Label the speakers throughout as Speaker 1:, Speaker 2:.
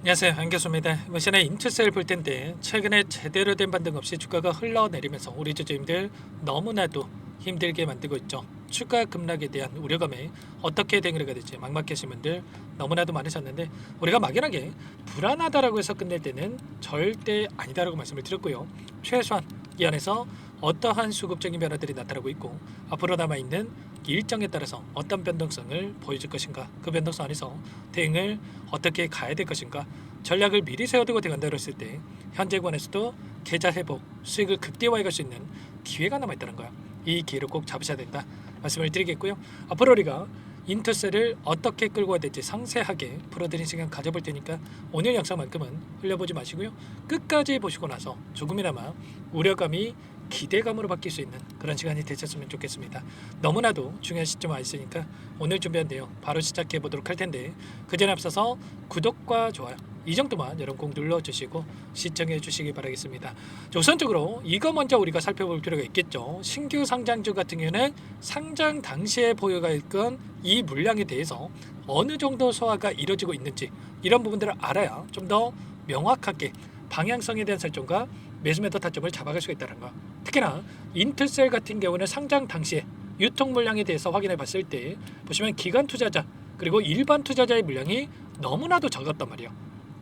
Speaker 1: 안녕하세요, 안교수입니다. 이번 시간에 인투셀 볼 텐데 최근에 제대로 된 반등 없이 주가가 흘러내리면서 우리 주주님들 너무나도 힘들게 만들고 있죠. 추가 급락에 대한 우려감에 어떻게 대응을 해야 될지 막막하신 분들 너무나도 많으셨는데, 우리가 막연하게 불안하다라고 해서 끝낼 때는 절대 아니다라고 말씀을 드렸고요. 최소한 이 안에서 어떠한 수급적인 변화들이 나타나고 있고 앞으로 남아있는 일정에 따라서 어떤 변동성을 보여줄 것인가, 그 변동성 안에서 대응을 어떻게 가야 될 것인가, 전략을 미리 세워두고 대응한다고 했을 때 현재 관에서도 계좌 회복, 수익을 극대화해 갈 수 있는 기회가 남아있다는 거야. 이 기회를 꼭 잡으셔야 된다 말씀을 드리겠고요. 앞으로 우리가 인투셀을 어떻게 끌고 가야 될지 상세하게 풀어드린 시간 가져볼 테니까 오늘 영상만큼은 흘려보지 마시고요. 끝까지 보시고 나서 조금이나마 우려감이 기대감으로 바뀔 수 있는 그런 시간이 되셨으면 좋겠습니다. 너무나도 중요한 시점 와 있으니까 오늘 준비한 내용 바로 시작해 보도록 할 텐데, 그 전에 앞서서 구독과 좋아요 이 정도만 여러분 꼭 눌러주시고 시청해 주시기 바라겠습니다. 우선적으로 이거 먼저 우리가 살펴볼 필요가 있겠죠. 신규 상장주 같은 경우는 상장 당시에 보유가 있건 이 물량에 대해서 어느 정도 소화가 이루어지고 있는지 이런 부분들을 알아야 좀 더 명확하게 방향성에 대한 설정과 매수매도 타점을 잡아갈 수가 있다는 거. 특히나 인투셀 같은 경우는 상장 당시에 유통 물량에 대해서 확인해 봤을 때 보시면 기관 투자자 그리고 일반 투자자의 물량이 너무나도 적었단 말이에요.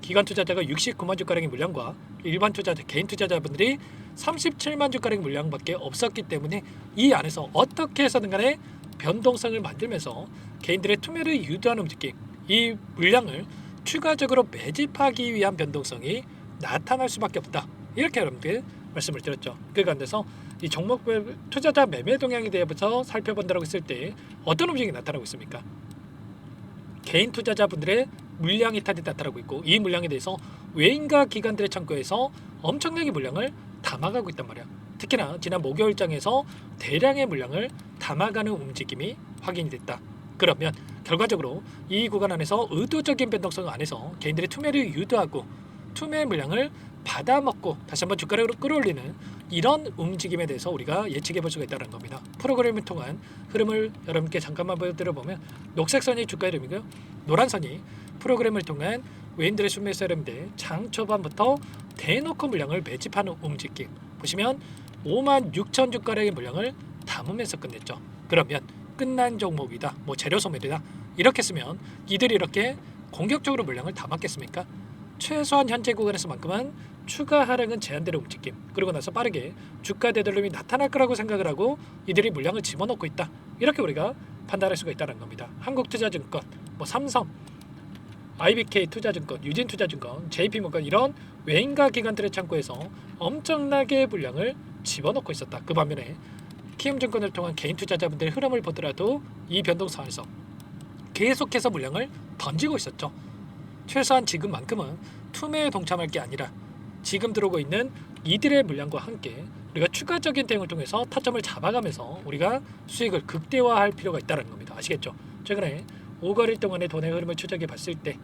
Speaker 1: 기관 투자자가 69만 주가량의 물량과 일반 투자자, 개인 투자자분들이 37만 주가량의 물량밖에 없었기 때문에 이 안에서 어떻게 해서든 간에 변동성을 만들면서 개인들의 투매를 유도하는 움직임, 이 물량을 추가적으로 매집하기 위한 변동성이 나타날 수밖에 없다. 이렇게 여러분들 말씀을 드렸죠. 그 가운데서 이 종목별 투자자 매매 동향에 대해서 살펴본다고 했을 때 어떤 움직임이 나타나고 있습니까? 개인 투자자분들의 물량 이탈이 나타나고 있고, 이 물량에 대해서 외인과 기관들의 창고에서 엄청나게 물량을 담아가고 있단 말이야. 특히나 지난 목요일장에서 대량의 물량을 담아가는 움직임이 확인이 됐다. 그러면 결과적으로 이 구간 안에서 의도적인 변동성 안에서 개인들의 투매를 유도하고 투매 물량을 받아먹고 다시 한번 주가를 끌어올리는 이런 움직임에 대해서 우리가 예측해 볼 수가 있다는 겁니다. 프로그램을 통한 흐름을 여러분께 잠깐만 보여드려보면, 녹색 선이 주가 흐름이고요, 노란 선이 프로그램을 통한 외인들의 순매수 흐름인데 장 초반부터 대놓고 물량을 매집하는 움직임 보시면 5만 6천 주가량의 물량을 담으면서 끝냈죠. 그러면 끝난 종목이다, 뭐 재료 소멸이다 이렇게 쓰면 이들이 이렇게 공격적으로 물량을 담았겠습니까? 최소한 현재 구간에서만큼은 추가 하락은 제한대로 움직임, 그리고 나서 빠르게 주가 되돌림이 나타날 거라고 생각을 하고 이들이 물량을 집어넣고 있다, 이렇게 우리가 판단할 수가 있다는 겁니다. 한국투자증권, 뭐 삼성, IBK 투자증권, 유진투자증권, JP모건 이런 외인과 기관들의 창고에서 엄청나게 물량을 집어넣고 있었다. 그 반면에 키움증권을 통한 개인 투자자분들의 흐름을 보더라도 이 변동성에서 계속해서 물량을 던지고 있었죠. 최소한 지금만큼은 투매에 동참할 게 아니라 지금 들어오고 있는 이들의 물량과 함께 우리가 추가적인 대응을 통해서 타점을 잡아가면서 우리가 수익을 극대화할 필요가 있다는 겁니다. 아시겠죠? 최근에 5거리 동안의 돈의 흐름을 추적해 봤을 때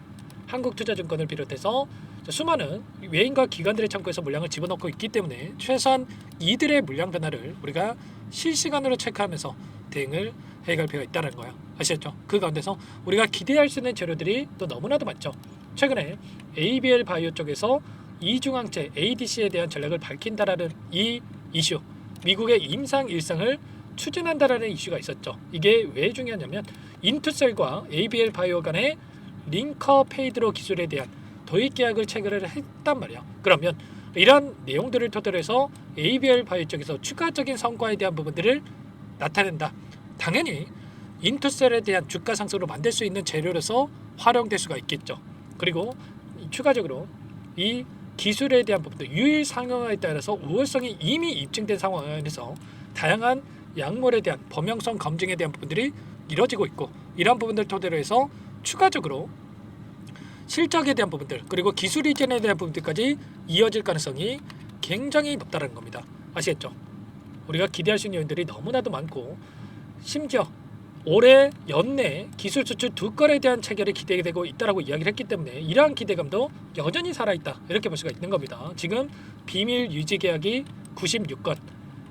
Speaker 1: 한국투자증권을 비롯해서 수많은 외인과 기관들의 창고에서 물량을 집어넣고 있기 때문에 최소한 이들의 물량 변화를 우리가 실시간으로 체크하면서 대응을 해갈 필요가 있다는 거예요. 아시겠죠? 그 가운데서 우리가 기대할 수 있는 재료들이 또 너무나도 많죠. 최근에 ABL 바이오 쪽에서 이중항체 ADC에 대한 전략을 밝힌다라는 이 이슈, 미국의 임상 일상을 추진한다라는 이슈가 있었죠. 이게 왜 중요하냐면 인투셀과 ABL 바이오 간의 링커 페이드로 기술에 대한 도입 계약을 체결을 했단 말이야. 그러면 이런 내용들을 토대로 해서 ABL 바이오 쪽에서 추가적인 성과에 대한 부분들을 나타낸다. 당연히 인투셀에 대한 주가 상승으로 만들 수 있는 재료로서 활용될 수가 있겠죠. 그리고 추가적으로 이 기술에 대한 부분도 유일 상용화에 따라서 우월성이 이미 입증된 상황에서 다양한 약물에 대한 범용성 검증에 대한 부분들이 이루어지고 있고, 이러한 부분들 토대로 해서 추가적으로 실적에 대한 부분들 그리고 기술 이전에 대한 부분들까지 이어질 가능성이 굉장히 높다는 겁니다. 아시겠죠? 우리가 기대할 수 있는 요인들이 너무나도 많고, 심지어 올해 연내 기술 수출 2건에 대한 체결이 기대되고 있다라고 이야기를 했기 때문에 이러한 기대감도 여전히 살아있다, 이렇게 볼 수가 있는 겁니다. 지금 비밀 유지 계약이 96건,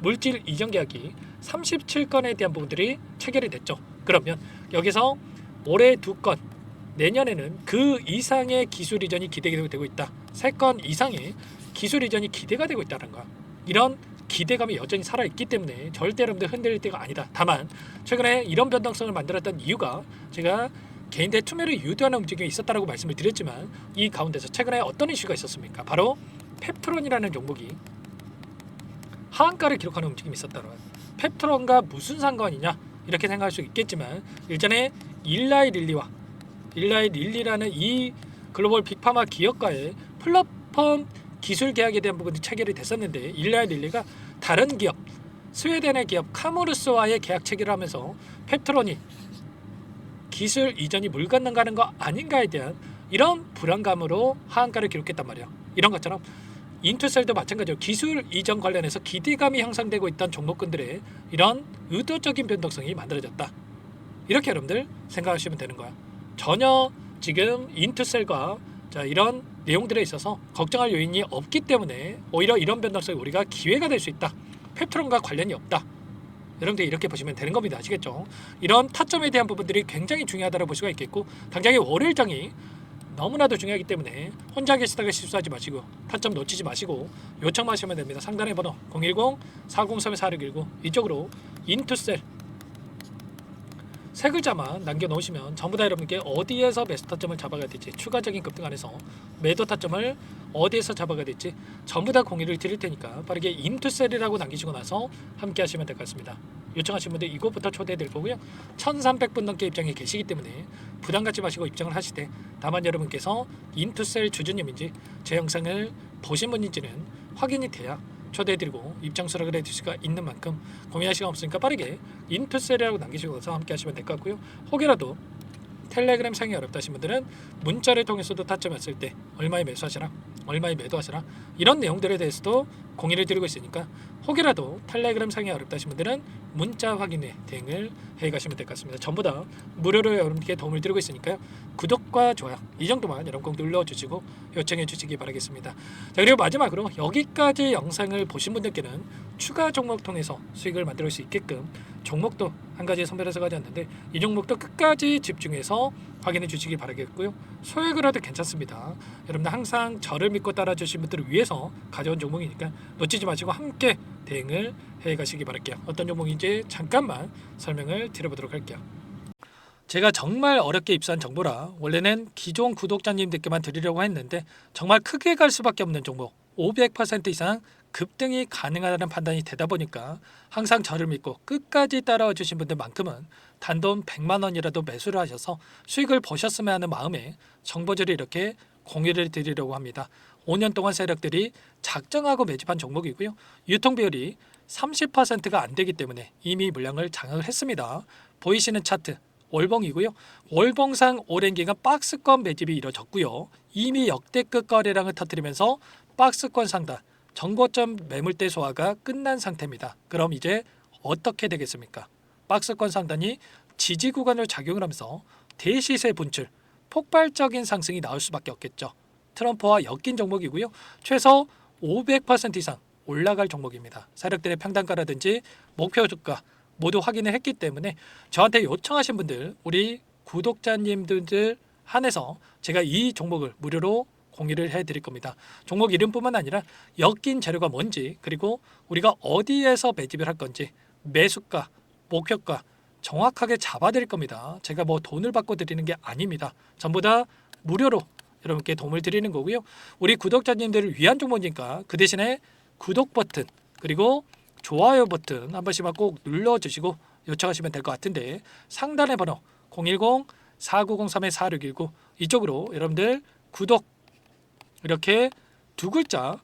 Speaker 1: 물질 이전 계약이 37건에 대한 부분들이 체결이 됐죠. 그러면 여기서 올해 2건, 내년에는 그 이상의 기술 이전이 기대되고 있다. 3건 이상의 기술 이전이 기대가 되고 있다는 거야. 이런 기대감이 여전히 살아있기 때문에 절대 여러분들 흔들릴 때가 아니다. 다만 최근에 이런 변동성을 만들었던 이유가 제가 개인들의 투매를 유도하는 움직임이 있었다고 말씀을 드렸지만 이 가운데서 최근에 어떤 이슈가 있었습니까? 바로 펩트론이라는 종목이 하한가를 기록하는 움직임이 있었다는 거예요. 펩트론과 무슨 상관이냐 이렇게 생각할 수 있겠지만 일전에 일라이 릴리라는 이 글로벌 빅파마 기업과의 플랫폼 기술 계약에 대한 부분이 체결이 됐었는데 일라이 릴리가 다른 기업 스웨덴의 기업 카모루스와의 계약 체결을 하면서 펩트론이 기술 이전이 물 건너가는 거 아닌가에 대한 이런 불안감으로 하한가를 기록했단 말이야. 이런 것처럼 인투셀도 마찬가지로 기술 이전 관련해서 기대감이 형성되고 있던 종목군들의 이런 의도적인 변동성이 만들어졌다. 이렇게 여러분들 생각하시면 되는 거야. 전혀 지금 인투셀과 이런 내용들에 있어서 걱정할 요인이 없기 때문에 오히려 이런 변동성이 우리가 기회가 될 수 있다. 펩트론과 관련이 없다. 여러분들 이렇게 보시면 되는 겁니다. 아시겠죠? 이런 타점에 대한 부분들이 굉장히 중요하다고 볼 수가 있겠고 당장의 월요일장이 너무나도 중요하기 때문에 혼자 계시다가 실수하지 마시고 타점 놓치지 마시고 요청만 하시면 됩니다. 상단의 번호 010-403-4619 이쪽으로 인투셀 세 글자만 남겨놓으시면 전부 다 여러분께 어디에서 매수 타점을 잡아가야 될지 추가적인 급등 안에서 매도 타점을 어디에서 잡아가야 될지 전부 다 공유를 드릴 테니까 빠르게 인투셀이라고 남기시고 나서 함께 하시면 될 것 같습니다. 요청하신 분들 이곳부터 초대될 거고요. 1300분 넘게 입장에 계시기 때문에 부담 갖지 마시고 입장을 하시되 다만 여러분께서 인투셀 주주님인지 제 영상을 보신 분인지는 확인이 돼야 초대해드리고 입장 수락을 해줄 수가 있는 만큼 고민할 시간 없으니까 빠르게 인투셀이라고 남기시고서 함께 하시면 될 것 같고요. 혹여라도 텔레그램 상이 어렵다 하신 분들은 문자를 통해서도 타점했을 때 얼마에 매수하시라 얼마에 매도하시라 이런 내용들에 대해서도 공유를 드리고 있으니까 혹여라도 텔레그램 상이 어렵다 하신 분들은 문자 확인에 대응을 해가시면 될 것 같습니다. 전부 다 무료로 여러분께 도움을 드리고 있으니까요. 구독과 좋아요 이 정도만 여러분 꼭 눌러주시고 요청해 주시기 바라겠습니다. 자, 그리고 마지막으로 여기까지 영상을 보신 분들께는 추가 종목 통해서 수익을 만들 수 있게끔 종목도 한 가지 선별해서 가져왔는데 이 종목도 끝까지 집중해서 확인해 주시기 바라겠고요. 소액을 해도 괜찮습니다. 여러분들 항상 저를 믿고 따라주신 분들을 위해서 가져온 종목이니까 놓치지 마시고 함께 대응을 해가시기 바랄게요. 어떤 종목인지 잠깐만 설명을 드려보도록 할게요. 제가 정말 어렵게 입수한 정보라 원래는 기존 구독자님들께만 드리려고 했는데 정말 크게 갈 수밖에 없는 종목 500% 이상 급등이 가능하다는 판단이 되다 보니까 항상 저를 믿고 끝까지 따라와 주신 분들만큼은 단돈 100만 원이라도 매수를 하셔서 수익을 보셨으면 하는 마음에 정보들을 이렇게 공유를 드리려고 합니다. 5년 동안 세력들이 작정하고 매집한 종목이고요. 유통비율이 30%가 안 되기 때문에 이미 물량을 장악을 했습니다. 보이시는 차트 월봉이고요. 월봉상 오랜 기간 박스권 매집이 이뤄졌고요. 이미 역대급 거래량을 터뜨리면서 박스권 상단 정고점 매물대 소화가 끝난 상태입니다. 그럼 이제 어떻게 되겠습니까? 박스권 상단이 지지 구간을 작용을 하면서 대시세 분출, 폭발적인 상승이 나올 수밖에 없겠죠. 트럼프와 엮인 종목이고요. 최소 500% 이상 올라갈 종목입니다. 세력들의 평단가라든지 목표 주가 모두 확인을 했기 때문에 저한테 요청하신 분들 우리 구독자님들 한해서 제가 이 종목을 무료로 공유를 해드릴 겁니다. 종목 이름뿐만 아니라 엮인 재료가 뭔지 그리고 우리가 어디에서 매집을 할 건지 매수가, 목표가 정확하게 잡아드릴 겁니다. 제가 뭐 돈을 받고 드리는 게 아닙니다. 전부 다 무료로 여러분께 도움을 드리는 거고요. 우리 구독자님들을 위한 종목이니까 그 대신에 구독 버튼 그리고 좋아요 버튼 한 번씩만 꼭 눌러주시고 요청하시면 될 것 같은데 상단의 번호 010-4903-4619 이쪽으로 여러분들 구독 이렇게 두 글자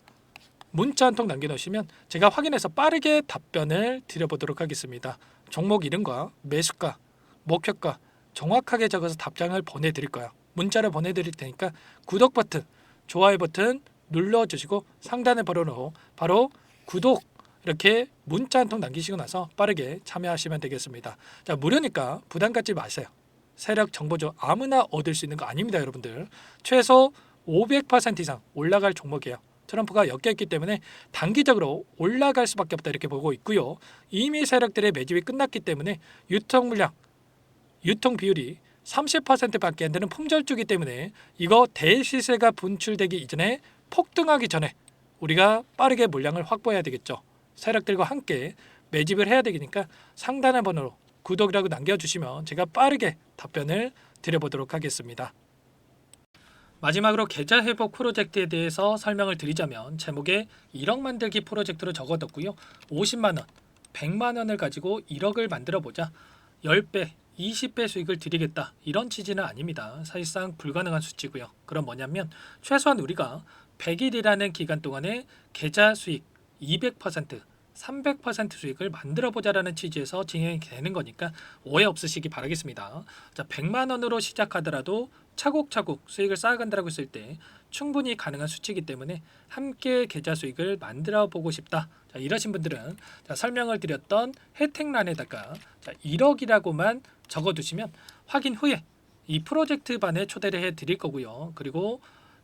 Speaker 1: 문자 한 통 남겨놓으시면 제가 확인해서 빠르게 답변을 드려보도록 하겠습니다. 종목 이름과 매수가, 목표가 정확하게 적어서 답장을 보내드릴 거예요. 문자를 보내드릴 테니까 구독 버튼, 좋아요 버튼 눌러주시고 상단의 번호로 바로 구독 이렇게 문자 한 통 남기시고 나서 빠르게 참여하시면 되겠습니다. 자, 무료니까 부담 갖지 마세요. 세력 정보죠. 아무나 얻을 수 있는 거 아닙니다, 여러분들. 최소 500% 이상 올라갈 종목이에요. 트럼프가 엮여있기 때문에 단기적으로 올라갈 수밖에 없다 이렇게 보고 있고요. 이미 세력들의 매집이 끝났기 때문에 유통 물량, 유통 비율이 30%밖에 안 되는 품절주기 때문에 이거 대시세가 분출되기 이전에 폭등하기 전에 우리가 빠르게 물량을 확보해야 되겠죠. 세력들과 함께 매집을 해야 되니까 상단의 번호로 구독이라고 남겨주시면 제가 빠르게 답변을 드려보도록 하겠습니다. 마지막으로 계좌 회복 프로젝트에 대해서 설명을 드리자면 제목에 1억 만들기 프로젝트로 적어뒀고요. 50만 원, 100만 원을 가지고 1억을 만들어 보자. 10배, 20배 수익을 드리겠다. 이런 취지는 아닙니다. 사실상 불가능한 수치고요. 그럼 뭐냐면 최소한 우리가 100일이라는 기간 동안에 계좌 수익 200%, 300% 수익을 만들어 보자라는 취지에서 진행이 되는 거니까 오해 없으시기 바라겠습니다. 자, 100만 원으로 시작하더라도 차곡차곡 수익을 쌓아간다고 했을 때 충분히 가능한 수치이기 때문에 함께 계좌 수익을 만들어 보고 싶다. 자, 이러신 분들은 자, 설명을 드렸던 혜택란에다가 1억이라고만 적어두시면 확인 후에 이 프로젝트 반에 초대를 해 드릴 거고요. 그리고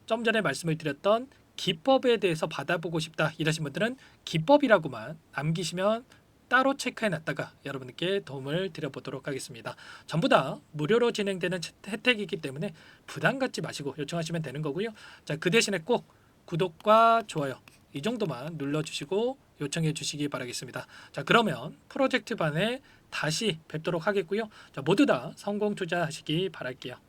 Speaker 1: 좀 전에 말씀을 드렸던 기법에 대해서 받아보고 싶다 이러신 분들은 기법이라고만 남기시면 따로 체크해 놨다가 여러분께 도움을 드려보도록 하겠습니다. 전부 다 무료로 진행되는 혜택이기 때문에 부담 갖지 마시고 요청하시면 되는 거고요. 자, 그 대신에 꼭 구독과 좋아요 이 정도만 눌러주시고 요청해 주시기 바라겠습니다. 자, 그러면 프로젝트 반에 다시 뵙도록 하겠고요. 자, 모두 다 성공 투자하시기 바랄게요.